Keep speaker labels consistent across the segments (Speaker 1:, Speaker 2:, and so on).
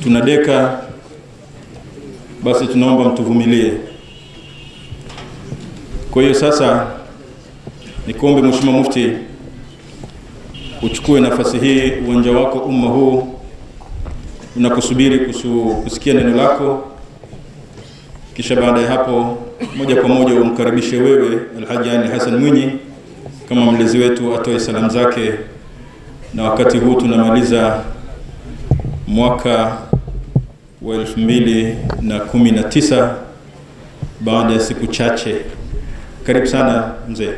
Speaker 1: Tunadeka, basi tunaomba mtuvumilie. Kwa hiyo sasa nikuombe Mheshimiwa Mufti uchukue nafasi hii, uwanja wako umma huu unakusubiri kusikia neno lako, kisha baada ya hapo moja kwa moja umkaribishe wewe Alhaji Ali Hassan Mwinyi kama mlezi wetu atoe salamu zake. Na wakati huu tunamaliza mwaka wa 2019 baada ya siku chache. Karibu sana mzee.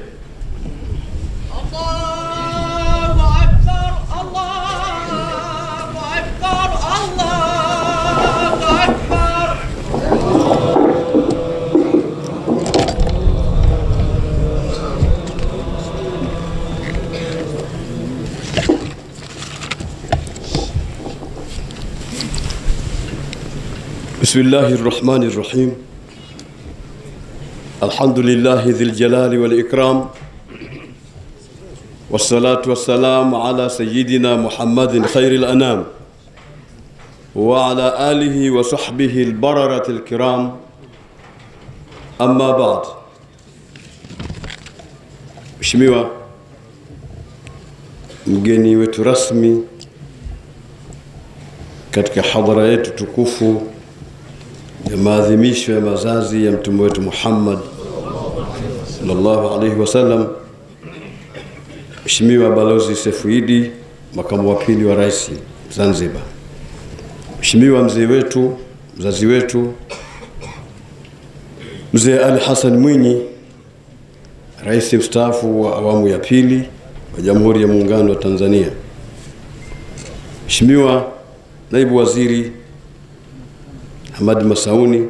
Speaker 2: بسم الله الرحمن الرحيم. الحمد لله ذي الجلال والإكرام، والصلاة والسلام على سيدنا محمد خير الأنام وعلى آله وصحبه البررة الكرام. أما بعد. Mheshimiwa mgeni wetu rasmi katika hadhara yetu tukufu ya maadhimisho ya mazazi ya mtume wetu Muhammad sallallahu alaihi wasallam, Mheshimiwa Balozi Sefuidi, makamu wa pili wa rais Zanzibar, Mheshimiwa mzee wetu, mzazi wetu Mzee Ali Hassan Mwinyi, rais mstaafu wa awamu ya pili wa Jamhuri ya Muungano wa Tanzania, Mheshimiwa naibu waziri Hamad Masauni,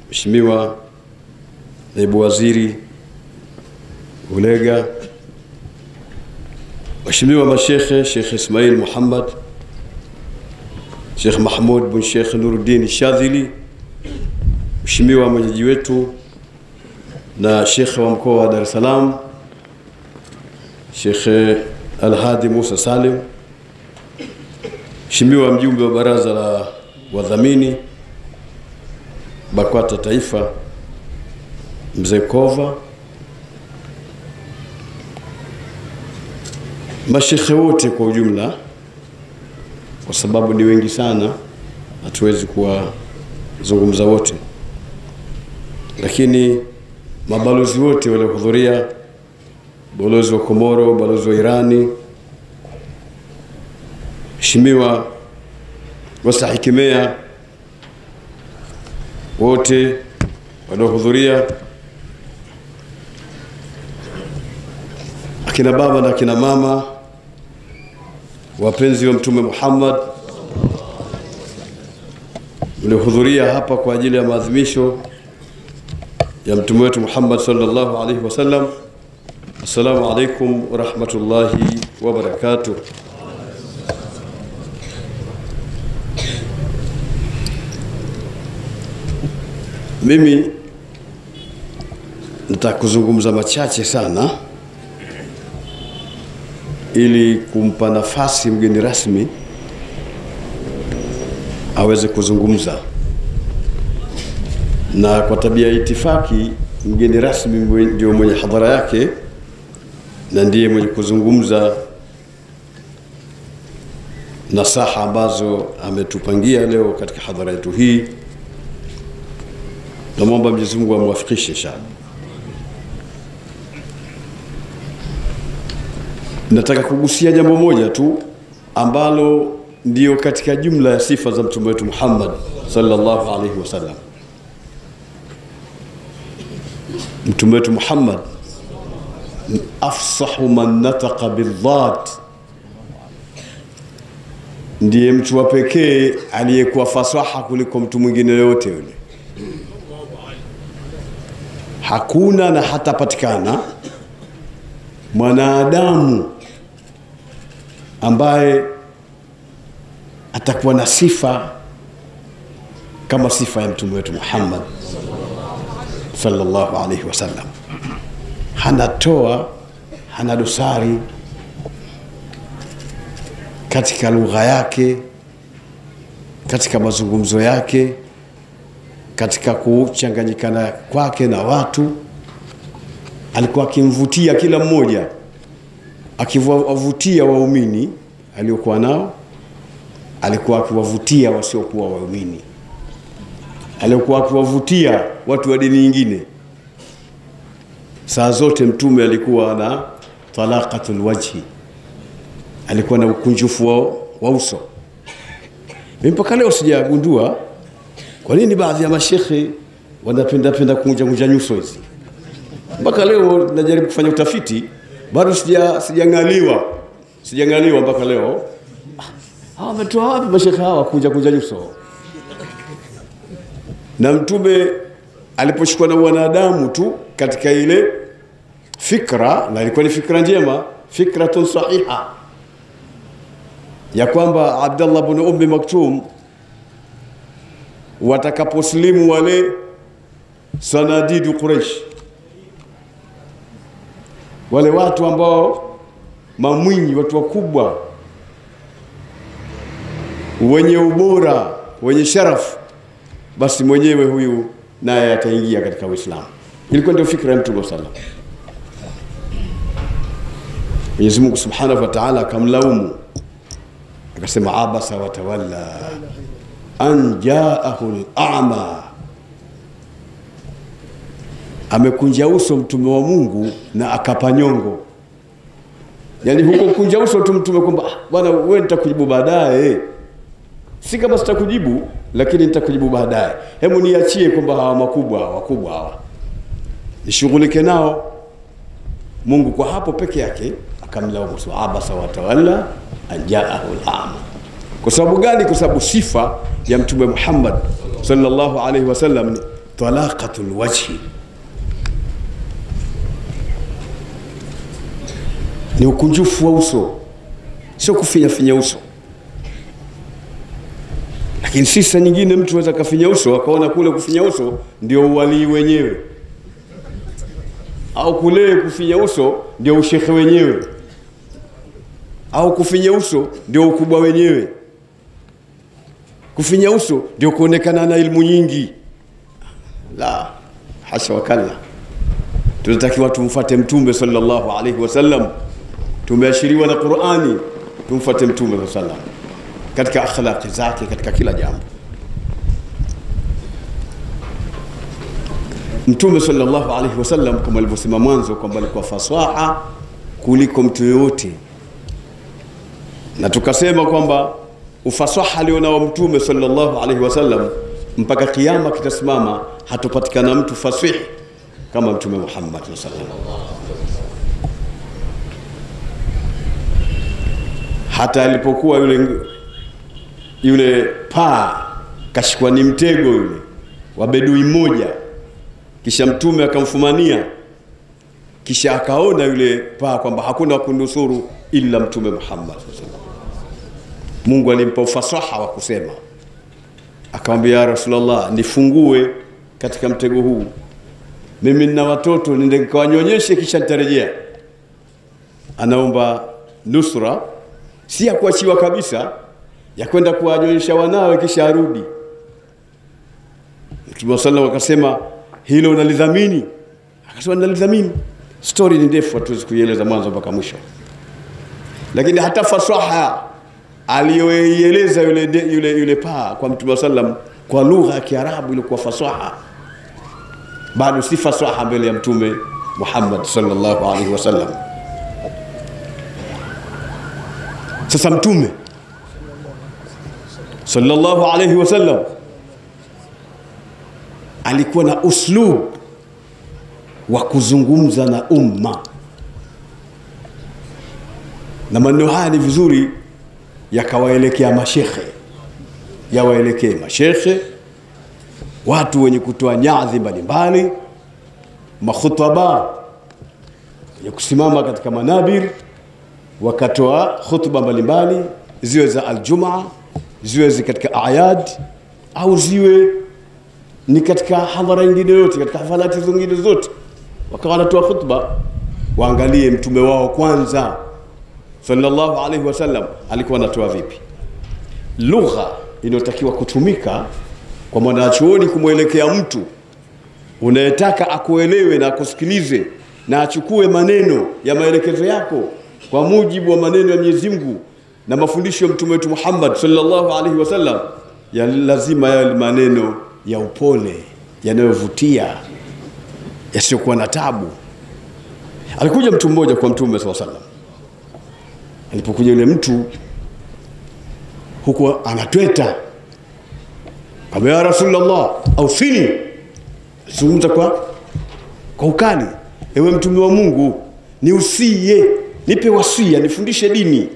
Speaker 2: Mheshimiwa naibu waziri Ulega, Mheshimiwa mashekhe, Sheikh Ismail Muhammad, Sheikh Mahmud bin Sheikh Nuruddin Shadhili, Mheshimiwa mwenyeji wetu na Sheikh wa mkoa wa Dar es Salaam Sheikh Al-Hadi Musa Salim, Mheshimiwa mjumbe wa baraza la wadhamini BAKWATA Taifa Mzee Kova, mashekhe wote kwa ujumla, kwa sababu ni wengi sana hatuwezi kuwazungumza wote, lakini mabalozi wote waliohudhuria, balozi wa Komoro, balozi wa Irani, Mheshimiwa wasahikimea wote waliohudhuria, akina baba na akina mama, wapenzi wa Mtume Muhammad mliohudhuria hapa kwa ajili ya maadhimisho ya mtume wetu Muhammad sallallahu alaihi wasallam. Assalamu alaikum wa rahmatullahi wa barakatuh. Mimi nitakuzungumza machache sana ili kumpa nafasi mgeni rasmi aweze kuzungumza, na kwa tabia itifaki mgeni rasmi ndio mwenye hadhara yake na ndiye mwenye kuzungumza nasaha ambazo ametupangia leo katika hadhara yetu hii. Naomba Mwenyezi Mungu amwafikishe inshallah. Nataka kugusia jambo moja tu ambalo ndio katika jumla ya sifa za mtume wetu Muhammad sallallahu alaihi wasallam. Mtume wetu Muhammad afsahu man nataqa bidhat, ndiye mtu wa pekee aliyekuwa fasaha kuliko mtu mwingine yote yule. Hakuna na hatapatikana mwanadamu ambaye atakuwa na sifa kama sifa ya mtume wetu Muhammad sallallahu alaihi wasallam. Hana toa, hana dosari katika lugha yake, katika mazungumzo yake, katika kuchanganyikana kwake na watu. Alikuwa akimvutia kila mmoja, akiwavutia waumini aliokuwa nao, alikuwa akiwavutia wasiokuwa waumini, alikuwa akiwavutia watu wa dini nyingine. Saa zote mtume alikuwa na talaqatul wajhi, alikuwa na ukunjufu wa uso. Mimi mpaka leo sijagundua kwa nini baadhi ya mashekhe wanapenda kunja nyuso hizi. Mpaka leo najaribu kufanya utafiti, bado sijangaliwa mpaka leo. Hawa wametoa wapi mashekhe hawa kunja nyuso? Na mtume alipochukua na wanadamu tu katika ile fikra, na ilikuwa ni fikra njema, fikratun sahiha, ya kwamba Abdullah ibn Ummi Maktum watakaposlimu wale sanadidu Quraysh, wale watu ambao mamwinyi, watu wakubwa wenye ubora, wenye sharafu, basi mwenyewe huyu naye ataingia katika Uislamu. Ilikuwa ndio fikra ya Mtume sallallahu alaihi wasallam. Mwenyezi Mungu Subhanahu wa Ta'ala akamlaumu, akasema abasa wa tawalla an ja'ahu al-a'ma. Amekunja uso mtume wa Mungu na akapanyongo. Yani huko kunja uso tu mtume kwamba bwana wewe nitakujibu baadaye. Si kama sitakujibu, lakini nitakujibu baadaye. Hebu niachie kwamba hawa wakubwa hawa nishughulike nao. Mungu kwa hapo peke yake akamlaumu abasa wa tawalla an ja'ahu al-a'ma. Kwa sababu gani? Kwa sababu sifa ya Mtume Muhammad sallallahu alaihi wasallam ni talaqatul wajhi, ni ukunjufu wa uso, sio kufinya uso. Lakini sisi nyingine mtu anaweza kafinya uso akaona kule kufinya uso ndio uwali wenyewe, au kule kufinya uso ndio ushekhe wenyewe, au kufinya uso ndio ukubwa wenyewe, kufinya uso ndio kuonekana na ilmu nyingi. La, hasha wakalla. Tunatakiwa tumfuate Mtume sallallahu alaihi wasallam. Tumeashiriwa na Qur'ani tumfuate Mtume sallallahu alaihi wasallam katika akhlaqi zake, katika kila jambo. Mtume sallallahu alaihi wasallam kama alivyosema mwanzo kwamba alikuwa fasaha kuliko mtu yoyote, na tukasema kwamba ufasaha alionao Mtume sallallahu alaihi wasallam mpaka kiyama kitasimama, hatopatikana mtu fasihi kama Mtume Muhammad sallallahu alaihi wasallam. Hata alipokuwa yule paa kashikwa ni mtego yule wa bedui mmoja, kisha Mtume akamfumania, kisha akaona yule paa kwamba hakuna kunusuru ila Mtume Muhammad sallallahu alaihi wasallam. Mungu alimpa ufasaha wa kusema, akamwambia ya Rasulullah, nifungue katika mtego huu, mimi nina watoto nende nikawanyonyeshe kisha nitarejea. Anaomba nusra, si ya kuachiwa kabisa, ya kwenda kuwanyonyesha wanawe kisha arudi. Mtume sallallahu akasema, hilo unalidhamini? Akasema nalidhamini. Story ni ndefu, hatuwezi kuieleza mwanzo mpaka mwisho, lakini hata fasaha aliyoieleza yule paa kwa Mtume sallam kwa lugha ya Kiarabu ilikuwa fasaha, bado si fasaha mbele ya Mtume Muhammad sallallahu alaihi wasallam. Sasa Mtume sallallahu alaihi wasallam alikuwa na uslub wa kuzungumza na umma, na maneno haya ni vizuri yakawaelekea mashekhe, yawaelekee mashekhe, watu wenye kutoa nyadhi mbalimbali, makhutaba ya kusimama katika manabir wakatoa khutba mbalimbali, ziwe za aljumaa, ziwe katika ayad, au ziwe ni katika hadhara nyingine yote, katika hafalati zingine zote, wakawa wanatoa khutba. Waangalie mtume wao kwanza sallallahu alaihi wasallam alikuwa anatoa vipi. Lugha inayotakiwa kutumika kwa mwanachuoni kumwelekea mtu unayetaka akuelewe na akusikilize na achukue maneno ya maelekezo yako kwa mujibu wa maneno ya Mwenyezi Mungu na mafundisho ya Mtume wetu Muhammad sallallahu alaihi wasallam, ya lazima yawe maneno ya upole, yanayovutia, yasiyokuwa na tabu. Alikuja mtu mmoja kwa Mtume sallallahu alaihi wasallam. Alipokuja yule mtu huko anatweta, kama ya Rasulullah ausini, zungumza kwa ukali, ewe Mtume wa Mungu, niusie, nipe wasia, nifundishe dini.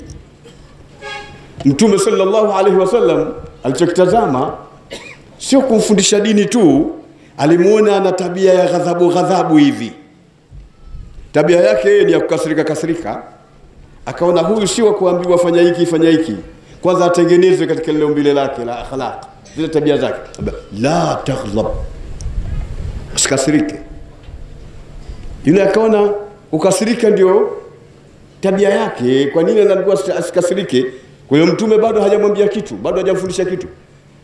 Speaker 2: Mtume sallallahu alaihi wasallam alichokitazama sio kumfundisha dini tu, alimuona ana tabia ya ghadhabu hivi. Tabia yake ni ya kukasirika. Akaona huyu si wa kuambiwa fanya hiki. Kwanza atengenezwe katika lile umbile lake la akhlaq, zile tabia zake. La taghlab, usikasirike. Yule akaona ukasirika ndio tabia yake. Kwa nini analikuwa asikasirike? Kwa hiyo Mtume bado hajamwambia kitu, bado hajamfundisha kitu.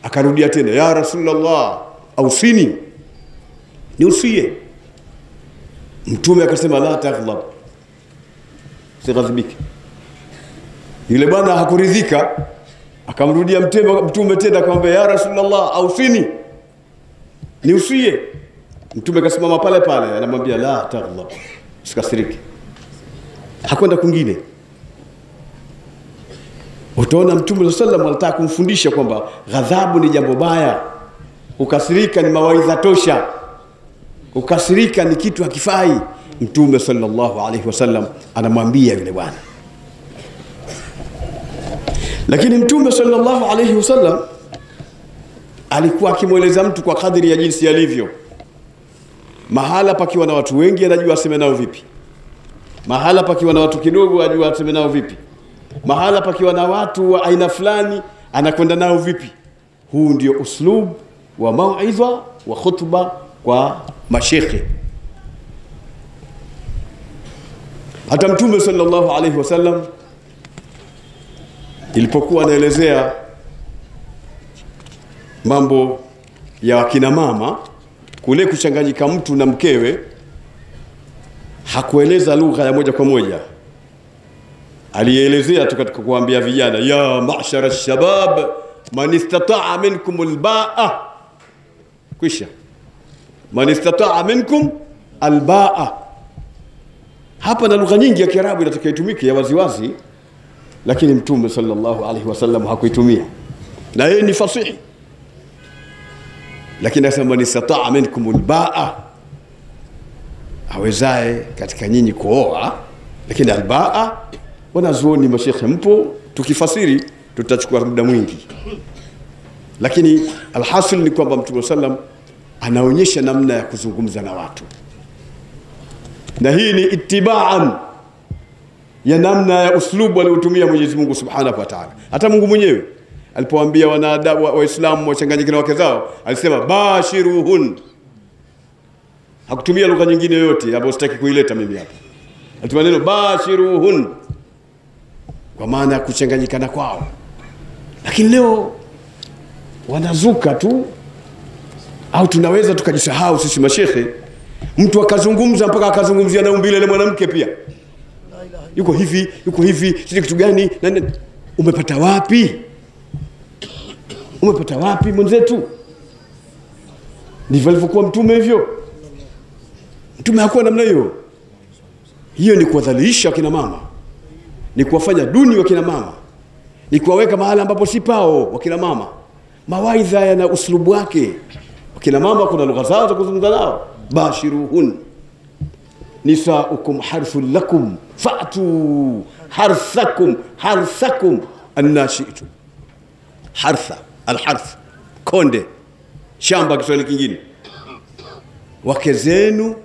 Speaker 2: Akarudia tena, ya Rasulullah ausini, niusie. Mtume akasema la taghlab, usighadhibike. Yule bwana hakuridhika, akamrudia Mtume tena akamwambia, ya Rasulullah ausini, niusie. Mtume akasimama pale anamwambia la taghlab, usikasirike. Hakwenda kwingine. Utaona Mtume sallallahu alaihi wasallam alitaka kumfundisha kwamba ghadhabu ni jambo baya, ukasirika ni mawaidha tosha, ukasirika ni kitu hakifai. Mtume sallallahu alaihi wasallam anamwambia yule bwana. Lakini Mtume sallallahu alaihi wasallam alikuwa akimweleza mtu kwa kadiri ya jinsi alivyo. Mahala pakiwa na watu wengi anajua aseme nao vipi, mahala pakiwa na watu kidogo ajua aseme nao vipi, mahala pakiwa na watu wa aina fulani anakwenda nao vipi. Huu ndio uslub wa mauidha wa khutba kwa mashekhe. Hata Mtume sallallahu alaihi wasallam ilipokuwa anaelezea mambo ya wakina mama, kule kuchanganyika mtu na mkewe, hakueleza lugha ya moja kwa moja. Alielezea tu katika kuambia vijana, ya ma'shara shabab man istata'a minkum alba'a, kisha man istata'a minkum alba'a. Hapa na lugha nyingi ya Kiarabu inatakiwa itumike ya waziwazi, lakini Mtume sallallahu alaihi wasallam hakuitumia, na yeye ni fasihi. Lakini asema man istata'a minkum alba'a, awezae katika nyinyi kuoa. Lakini alba'a, wanazuoni mashekhe mpo, tukifasiri tutachukua muda mwingi. Lakini alhasil ni kwamba Mtume sallam anaonyesha namna ya kuzungumza na watu, na hii ni itibaan ya namna ya uslubu aliotumia Mwenyezi Mungu Subhanahu wa Ta'ala. Hata Mungu mwenyewe alipowaambia wanadamu waislamu wachanganyike na wake zao, alisema bashiruhun. Hakutumia lugha nyingine yoyote ambayo sitaki kuileta mimi hapa. Alitumia neno bashiruhun kwa maana ya kuchanganyikana kwao. Lakini leo wanazuka tu, au tunaweza tukajisahau sisi mashekhe, mtu akazungumza mpaka akazungumzia na umbile la mwanamke pia. Yuko hivi, sisi kitu gani? Umepata wapi? Umepata wapi mwenzetu? Ndivyo alivyokuwa Mtume hivyo. Mtume hakuwa namna hiyo. Hiyo ni kuwadhalilisha wakina mama, ni kuwafanya duni wakina mama, ni kuwaweka mahala ambapo si pao wakina mama. Mawaidha yana uslubu wake. Wakina mama kuna lugha zao za kuzungumza nao. Bashiruhun nisaukum harthun lakum fa'tu harthakum annashitu. Hartha, alharth, konde, shamba Kiswahili kingine. Wake zenu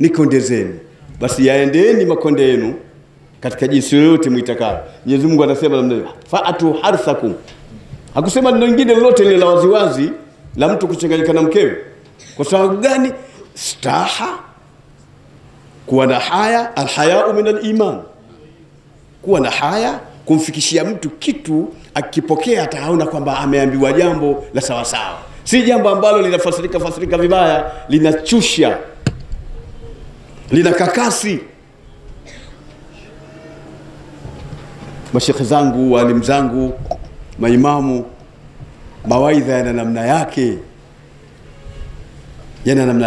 Speaker 2: ni konde zenu, basi yaendeni makonde yenu katika jinsi yoyote mwitakao. Mwenyezi Mungu anasema namna hiyo, fa'tu harthakum. Hakusema neno lingine lolote lile la waziwazi la mtu kuchanganyika na mkewe. Kwa sababu gani? Staha, kuwa na haya. Alhayau min aliman, kuwa na haya, kumfikishia mtu kitu, akipokea ataona kwamba ameambiwa jambo la sawa sawa, si jambo ambalo linafasirika vibaya, linachusha, linakakasi. Mashekhe zangu, walimu zangu, maimamu, mawaidha yana namna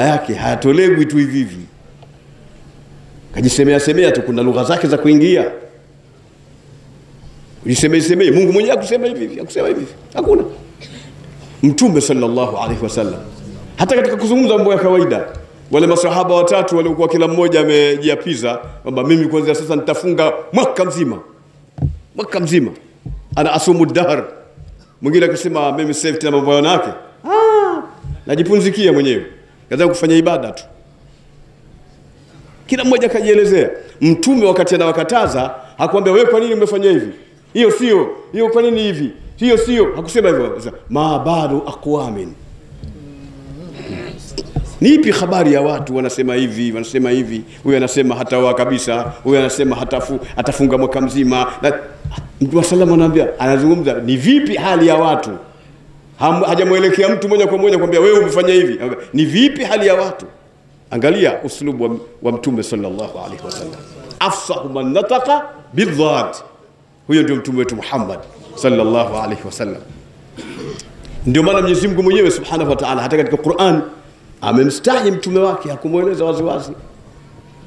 Speaker 2: yake, hayatolewi tu hivi hivi kajisemea tu. Kuna lugha zake za kuingia, ujisemee. Mungu mwenyewe akusema hivi, hakuna. Mtume sallallahu alaihi wasallam hata katika kuzungumza mambo ya kawaida, wale masahaba watatu waliokuwa kila mmoja amejiapiza kwamba mimi kuanzia sasa nitafunga mwaka mzima, ana asumu dahr. Mwingine akasema mimi sasa tena mambo yanake najipunzikia mwenyewe, kaza kufanya ibada tu. Kila mmoja kajielezea. Mtume wakati anawakataza hakuambia wewe kwa nini umefanya hivi, hiyo sio, hiyo kwa nini hivi, hiyo sio, hakusema hivyo. Ma badu aqwamin, nipi habari ya watu wanasema hivi, huyu anasema hataoa kabisa, huyu anasema atafunga mwaka mzima. Mtume sallallahu anaambia, anazungumza ni vipi hali ya watu, hajamuelekea mtu moja kwa moja kwambia wewe umefanya hivi, ni vipi hali ya watu. Angalia uslubu wa Mtume sallallahu alaihi wasallam, afsahu man nataqa bidhat. Huyo ndio mtume wetu Muhammad sallallahu alaihi wasallam. Ndio maana Mwenyezi Mungu mwenyewe subhanahu wa ta'ala hata katika Qur'an amemstahi mtume wake, hakumueleza waziwazi,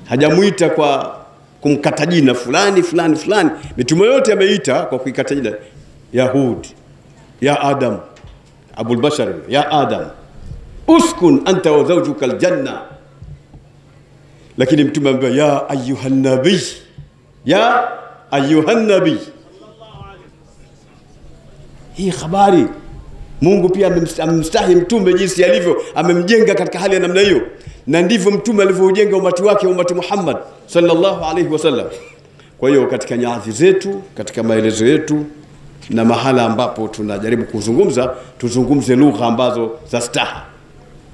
Speaker 2: hajamuita kwa kumkata jina fulani. Mitume yote ameita kwa kuikata jina, ya Hud, ya Adam, Abul Bashar, ya Adam, uskun anta wa zawjuka aljanna. Lakini mtume ambaye ya ayuhan nabii, hii habari Mungu pia amemstahi mtume jinsi alivyo, amemjenga katika hali ya namna hiyo, na ndivyo mtume alivyojenga umati wake, umati Muhammad sallallahu alaihi wasallam. Kwa hiyo katika nyadhi zetu, katika maelezo yetu na mahala ambapo tunajaribu kuzungumza, tuzungumze lugha ambazo za staha,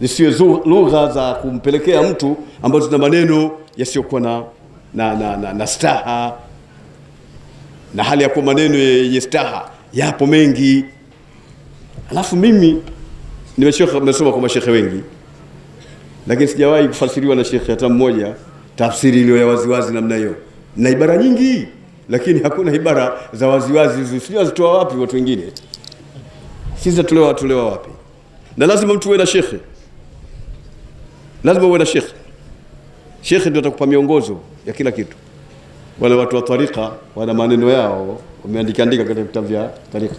Speaker 2: zisizo lugha za kumpelekea mtu ambazo zina maneno yasiyokuwa na staha, na hali ya kuwa maneno yenye staha yapo mengi. Alafu mimi nimesoma kwa mashekhe wengi, lakini sijawahi kufasiriwa na shekhe hata mmoja tafsiri iliyo ya waziwazi namna hiyo. Na ibara nyingi, lakini hakuna ibara za waziwazi. Sio zitoa wapi watu wengine, sisi tutolewa wapi? Na lazima mtu uwe na shekhe, lazima uwe na shekhe. Shekhe ndio atakupa miongozo ya kila kitu. Wale watu wa tarika wana maneno yao, wameandika katika vitabu vya tarika,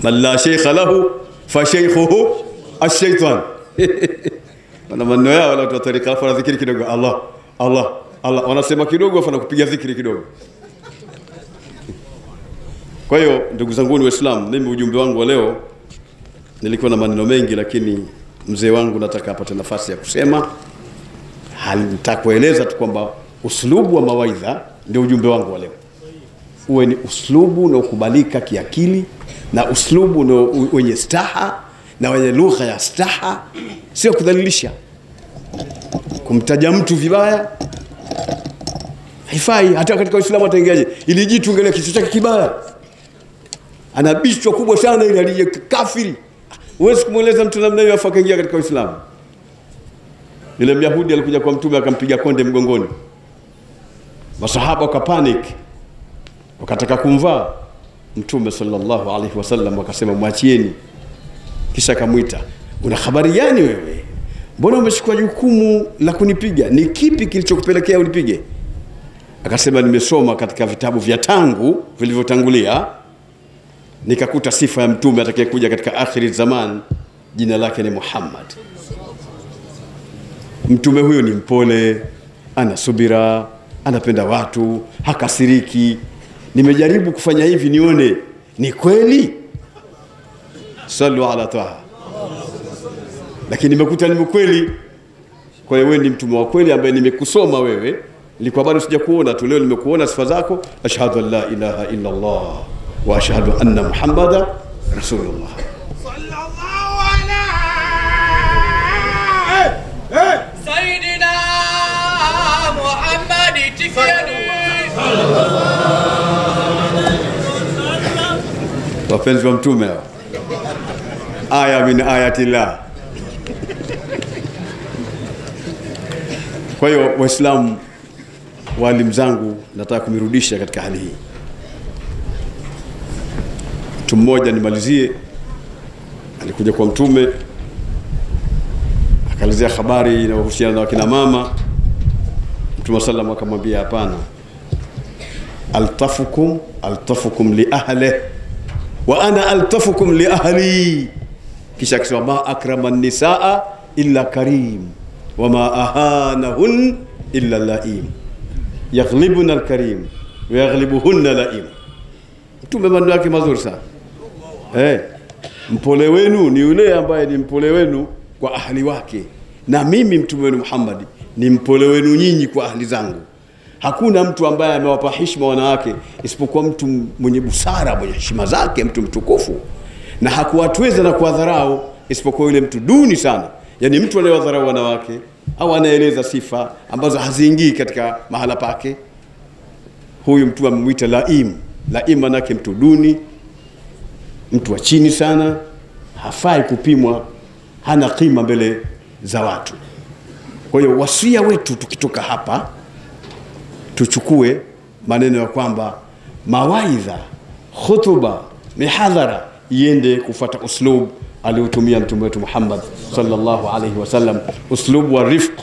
Speaker 2: man la sheikha lahu fa shaykhuhu ash-shaytan. Wana maneno yao wale watu wa tarika, alafu wanadhikiri kidogo, Allah, wanasema kidogo afa kupiga dhikri kidogo. Kwa hiyo ndugu zangu Waislamu, mimi ujumbe wangu wa leo, nilikuwa na maneno mengi, lakini mzee wangu nataka apate nafasi ya kusema. Nitakueleza tu kwamba uslubu wa mawaidha ndio ujumbe wangu wa leo. Uwe ni uslubu na ukubalika kiakili, na uslubu na wenye staha na wenye lugha ya staha, sio kudhalilisha, kumtaja mtu vibaya haifai. Hata katika Uislamu ataingiaje ili jitu ngele kichwa chake kibaya, ana bichwa kubwa sana ile aliye kafiri, huwezi kumueleza mtu namna hiyo afa kaingia katika Uislamu. Yule Myahudi alikuja kwa mtume akampiga konde mgongoni, masahaba wakapanic, wakataka kumvaa mtume sallallahu alaihi wasallam, wakasema mwachieni. Kisha akamwita, una habari gani wewe, mbona umechukua jukumu la kunipiga, ni kipi kilichokupelekea unipige? Akasema, nimesoma katika vitabu vya tangu vilivyotangulia, nikakuta sifa ya mtume atakayekuja katika akhiri zaman, jina lake ni Muhammad. Mtume huyo ni mpole, ana subira, anapenda watu, hakasiriki. Nimejaribu kufanya hivi nione ni kweli, sallu ala taha, lakini nimekuta ni kweli. Kwa hiyo wewe ni mtume wa kweli ambaye nimekusoma wewe, nilikuwa bado sijakuona tu, leo nimekuona sifa zako. Ashhadu an la ilaha illa Allah wa ashhadu anna Muhammadan rasulullah.
Speaker 3: Sallallahu ala Sayyidina Muhammad tikiyani.
Speaker 2: wapenzi wa mtume hao. Aya min ayatillah. Kwa hiyo Waislamu, walimu zangu, nataka kumirudisha katika hali hii. Mtu mmoja, nimalizie, alikuja kwa mtume akaelezea habari inayohusiana na wakina mama. Mtume sallam akamwambia hapana, altafukum li ahli wa ana altafukum li ahli. Kisha akisema ma akrama nisaa illa karim wa ma ahanahun illa laim, yaghlibuna alkarim wa yaghlibuhunna laim. Mtume maneno yake mazuri sana. Mpole wenu ni yule ambaye ni mpole wenu kwa ahli wake, na mimi mtume wenu Muhammad ni mpole wenu nyinyi kwa ahli zangu. Hakuna mtu ambaye amewapa heshima wanawake isipokuwa mtu mwenye busara, mwenye heshima zake, mtu mtukufu, na hakuwatweza na kuwadharau isipokuwa yule mtu duni sana, yani mtu anayewadharau wanawake au anaeleza sifa ambazo haziingii katika mahala pake. Huyu mtu amemuita laim. Laim manake mtu duni, mtu wa chini sana, hafai kupimwa, hana kima mbele za watu. Kwa hiyo wasia wetu tukitoka hapa, tuchukue maneno ya kwamba mawaidha, khutuba, mihadhara iende kufuata uslub aliotumia mtume wetu Muhammad sallallahu alaihi wasallam, uslub wa rifq,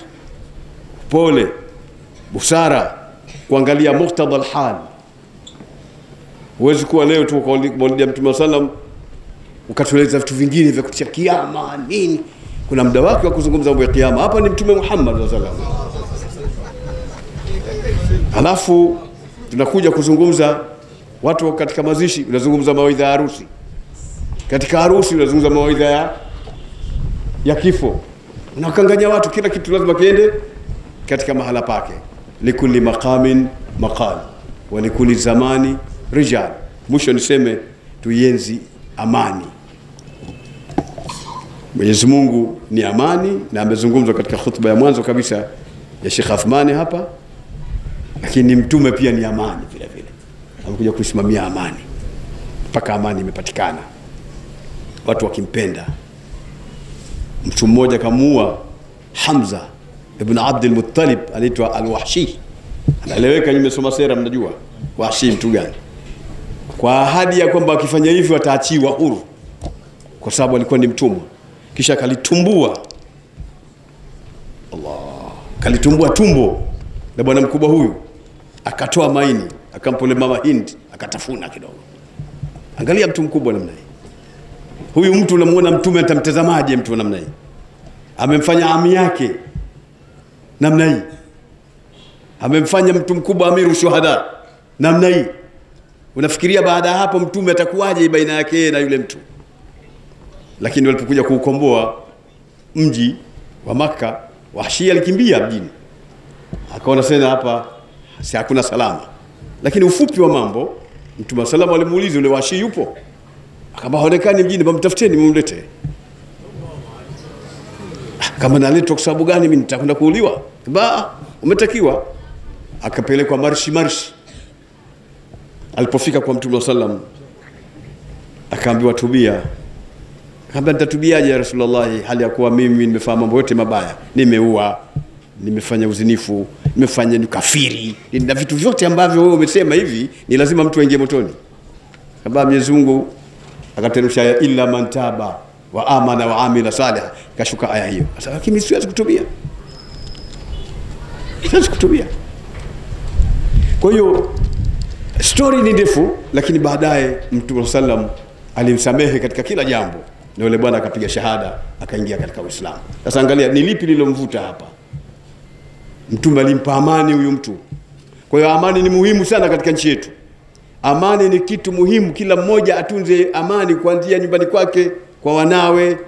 Speaker 2: pole, busara, kuangalia muktadha alhal. Huwezi kuwa leo tu kwa mtume sallam ukatueleza vitu vingine vya kutia kiyama nini. Kuna muda wake wa kuzungumza mambo ya kiyama. Hapa ni mtume Muhammad sallallahu alaihi wasallam. Halafu tunakuja kuzungumza watu katika mazishi, unazungumza mawaidha ya harusi. Katika harusi unazungumza mawaidha ya kifo. Unakanganya watu, kila kitu lazima kiende katika mahala pake. Likulli maqamin maqal wa likulli zamani rijal. Mwisho niseme tuienzi amani. Mwenyezi Mungu ni amani, na amezungumza katika khutba ya mwanzo kabisa ya Sheikh Athmani hapa. Lakini mtume pia ni amani vile vile. Amekuja kusimamia amani mpaka amani imepatikana, watu wakimpenda. Mtu mmoja kamuua Hamza ibn Abd al-Muttalib, anaitwa al-Wahshi. Anaeleweka, nimesoma sera, mnajua Wahshi mtu gani, kwa ahadi ya kwamba akifanya hivyo ataachiwa huru kwa sababu alikuwa ni mtumwa. Kisha kalitumbua kalitumbua tumbo la bwana mkubwa huyu, akatoa maini, akampole mama Hindi, akatafuna kidogo. Angalia mtu mkubwa namna hii. Huyu mtu unamuona mtume atamtazamaje? Mtu namna hii amemfanya ami yake namna hii, amemfanya mtu mkubwa amiru shuhada namna hii. Unafikiria baada ya hapo mtume atakuwaje baina yake na yule mtu? Lakini walipokuja kuukomboa mji wa Makka, Wahshi alikimbia mjini, akaona sasa hapa si hakuna salama. Lakini ufupi wa mambo, Mtume sallallahu alimuuliza yule Wahshi yupo, akaba haonekani mjini, bamtafuteni mumlete. Kama naletwa kwa sababu gani mimi nitakwenda kuuliwa? Umetakiwa. Akapelekwa marshi. Alipofika kwa Mtume sallam akaambiwa tubia. Akaambia nitatubiaje ya Rasulullah, hali ya kuwa mimi nimefanya mambo yote mabaya, nimeua, nimefanya uzinifu, nimefanya ukafiri, na vitu vyote ambavyo wewe umesema hivi ni lazima mtu aingie motoni. Kabla Mwenyezi Mungu akateremsha illa man taba wa amana wa amila salih, kashuka aya hiyo. Sasa lakini siwezi kutubia. Siwezi kutubia. Kwa hiyo story ni ndefu, lakini baadaye Mtume sallam alimsamehe katika kila jambo, na yule bwana akapiga shahada, akaingia katika Uislamu. Sasa angalia ni lipi lilomvuta hapa. Mtume alimpa amani huyu mtu. Kwa hiyo amani ni muhimu sana katika nchi yetu. Amani ni kitu muhimu, kila mmoja atunze amani kuanzia nyumbani kwake, kwa wanawe,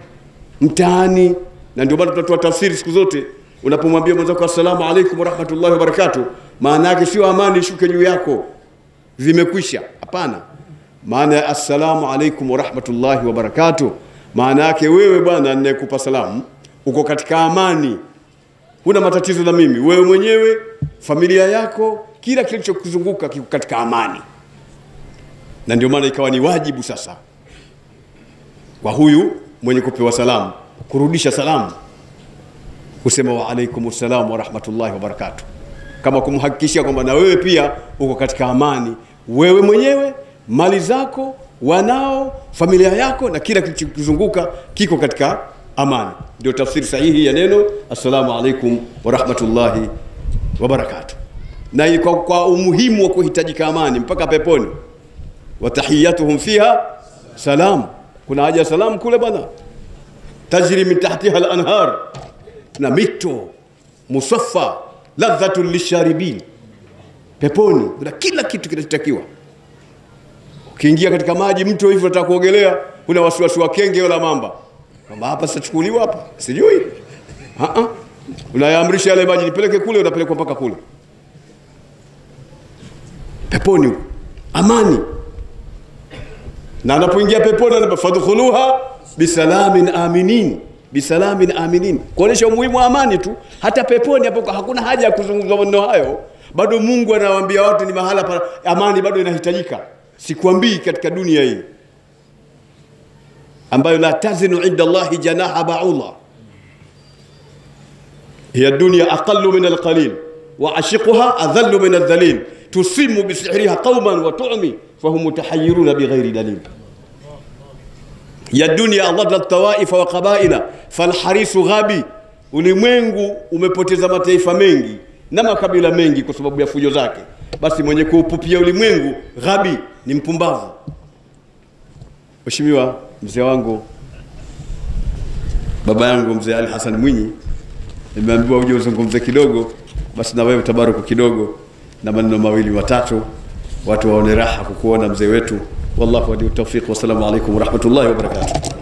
Speaker 2: mtaani. Na ndio maana tunatoa tafsiri siku zote. Unapomwambia mwenzako assalamu alaykum wa rahmatullahi wa barakatuh, maana yake sio amani ishuke juu yako zimekwisha. Hapana. Maana ya assalamu alaykum wa rahmatullahi wa barakatuh, maana yake wewe bwana ninayekupa salamu uko katika amani, huna matatizo na mimi, wewe mwenyewe, familia yako, kila kilichokuzunguka kiko katika amani. Na ndio maana ikawa ni wajibu sasa kwa huyu mwenye kupewa salamu kurudisha salamu, kusema wa alaikumus salam wa rahmatullahi wa barakatuh, kama kumhakikishia kwamba na wewe pia uko katika amani, wewe mwenyewe, mali zako, wanao, familia yako na kila kilichokuzunguka kiko katika amani. Ndio tafsiri sahihi ya neno assalamu alaikum wa rahmatullahi wa barakatuh. Na kwa umuhimu wa kuhitajika amani mpaka peponi, wa tahiyatuhum fiha salam. Kuna haja ya salamu kule bwana. Tajri min tahtiha al-anhar, na mito musaffa ladhatul lisharibin. Peponi kuna kila kitu kinachotakiwa. Ukiingia katika maji mto hivyo unataka kuogelea, kuna wasiwasi wa kenge wala mamba, kama hapa sitachukuliwa hapa sijui. Unayaamrisha yale maji nipeleke kule, unapelekwa mpaka kule. Peponi amani. Na anapoingia peponi anafadkhuluha bisalamin aminin, bisalamin aminin, kuonesha umuhimu wa amani tu. Hata peponi hapo hakuna haja ya kuzungumza maneno hayo, bado Mungu anawaambia watu ni mahala pa amani, bado inahitajika. Sikwambii katika dunia hii ambayo la tazinu inda Allahi janaha ba'udha, hiya dunya aqallu min alqalil wa ashiquha adhallu min aldhalil, tusimu bisihriha qauman wa tu'mi fahum mutahayyiruna bighairi dalil. Ya dunya adallat tawaifa wa qabaila falharisu ghabi, ulimwengu umepoteza mataifa mengi na makabila mengi kwa sababu ya fujo zake, basi mwenye kuupupia ulimwengu ghabi ni mpumbavu. Mheshimiwa mzee wangu, baba yangu mzee Ali Hassan Mwinyi, nimeambiwa uje uzungumze kidogo, basi na wewe utabaruku kidogo na maneno mawili matatu, watu waone raha kukuona mzee wetu. Wallahu wali tawfiq, wa salamu alaykum wa rahmatullahi wa barakatuh.